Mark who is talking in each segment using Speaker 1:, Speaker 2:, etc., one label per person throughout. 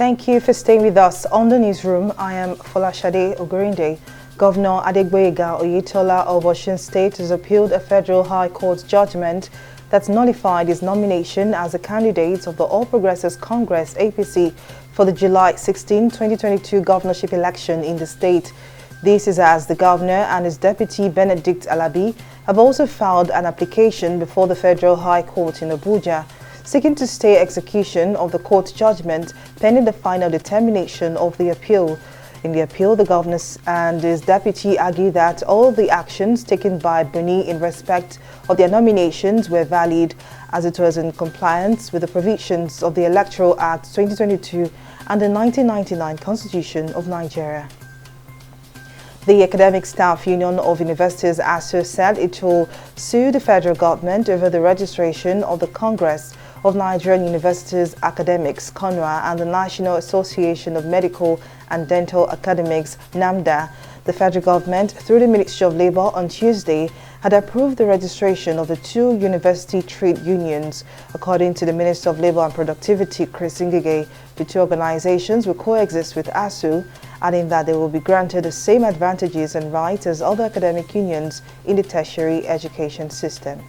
Speaker 1: Thank you for staying with us on the newsroom. I am Folashade Ogurinde. Governor Adegboyega Oyetola of Osun State has appealed a federal high court judgment that's nullified his nomination as a candidate of the All Progressives Congress (APC) for the July 16, 2022 governorship election in the state. This is as the governor and his deputy Benedict Alabi have also filed an application before the Federal High Court in Abuja, seeking to stay execution of the court judgment pending the final determination of the appeal. In the appeal, the governor and his deputy argue that all the actions taken by Buni in respect of their nominations were valid, as it was in compliance with the provisions of the Electoral Act 2022 and the 1999 Constitution of Nigeria. The Academic Staff Union of Universities ASU said it will sue the federal government over the registration of the Congress of Nigerian Universities Academics (CONUA) and the National Association of Medical and Dental Academics (NAMDA). The federal government, through the Ministry of Labour on Tuesday, had approved the registration of the two university trade unions. According to the Minister of Labour and Productivity, Chris Ngige, the two organizations will coexist with ASU, adding that they will be granted the same advantages and rights as other academic unions in the tertiary education system.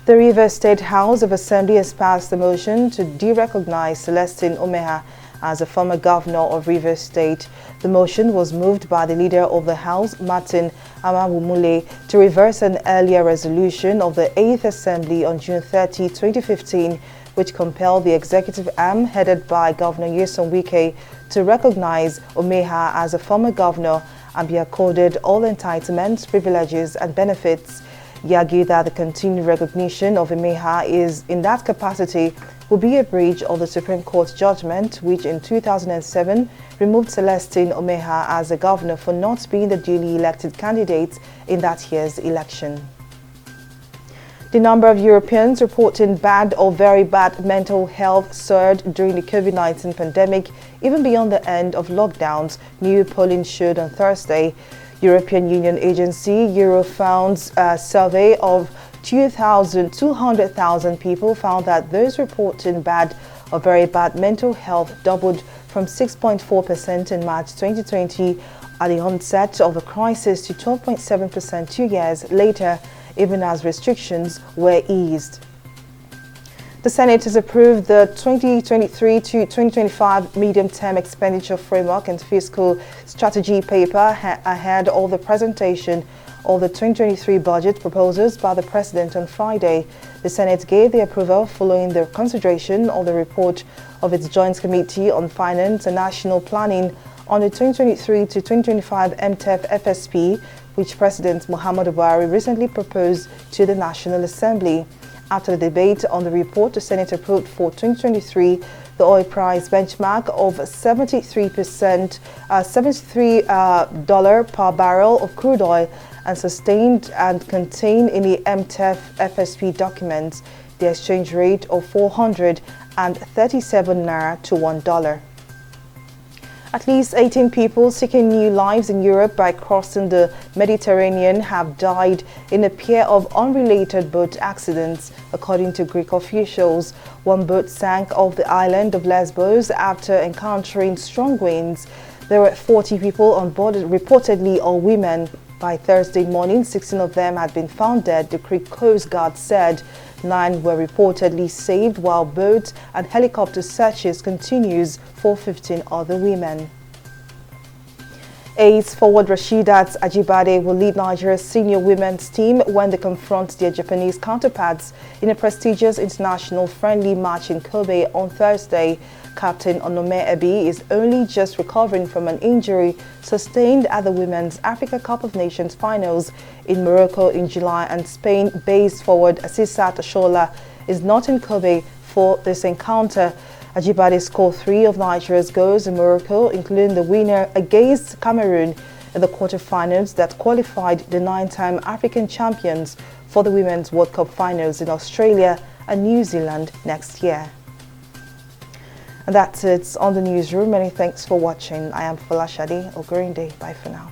Speaker 1: The Rivers State House of Assembly has passed a motion to derecognize Celestine Umeha as a former governor of Rivers State. The motion was moved by the leader of the House, Martin Amawumule, to reverse an earlier resolution of the 8th Assembly on June 30, 2015, which compelled the executive arm headed by Governor Nyesom Wike to recognize Umeha as a former governor and be accorded all entitlements, privileges and benefits. He argued that the continued recognition of Umeha is in that capacity will be a breach of the Supreme Court judgment, which in 2007 removed Celestine Umeha as a governor for not being the duly elected candidate in that year's election. The number of Europeans reporting bad or very bad mental health soared during the COVID-19 pandemic, even beyond the end of lockdowns, new polling showed on Thursday. European Union agency Eurofound's survey of 200,000 people found that those reporting bad or very bad mental health doubled from 6.4% in March 2020 at the onset of the crisis to 12.7% 2 years later, even as restrictions were eased. The Senate has approved the 2023 to 2025 medium-term expenditure framework and fiscal strategy paper ahead of the presentation of the 2023 budget proposals by the President on Friday. The Senate gave the approval following the consideration of the report of its Joint Committee on Finance and National Planning on the 2023 to 2025 MTEF FSP, which President Muhammadu Buhari recently proposed to the National Assembly. After the debate on the report, the Senate approved for 2023 the oil price benchmark of $73 per barrel of crude oil and sustained and contained in the MTEF FSP documents the exchange rate of 437 naira to $1. At least 18 people seeking new lives in Europe by crossing the Mediterranean have died in a pair of unrelated boat accidents, according to Greek officials. One boat sank off the island of Lesbos after encountering strong winds. There were 40 people on board, reportedly all women. By Thursday morning, 16 of them had been found dead, the Greek Coast Guard said. 9 were reportedly saved, while boat and helicopter searches continues for 15 other women. Ace forward Rasheedat Ajibade will lead Nigeria's senior women's team when they confront their Japanese counterparts in a prestigious international friendly match in Kobe on Thursday. Captain Onome Ebi is only just recovering from an injury sustained at the Women's Africa Cup of Nations finals in Morocco in July, and Spain-based forward Asisat Oshola is not in Kobe for this encounter. Ajibade scored 3 of Nigeria's goals in Morocco, including the winner against Cameroon in the quarterfinals that qualified the 9-time African champions for the Women's World Cup finals in Australia and New Zealand next year. And that's it on the newsroom. Many thanks for watching. I am Folashade Ogurinde. Bye for now.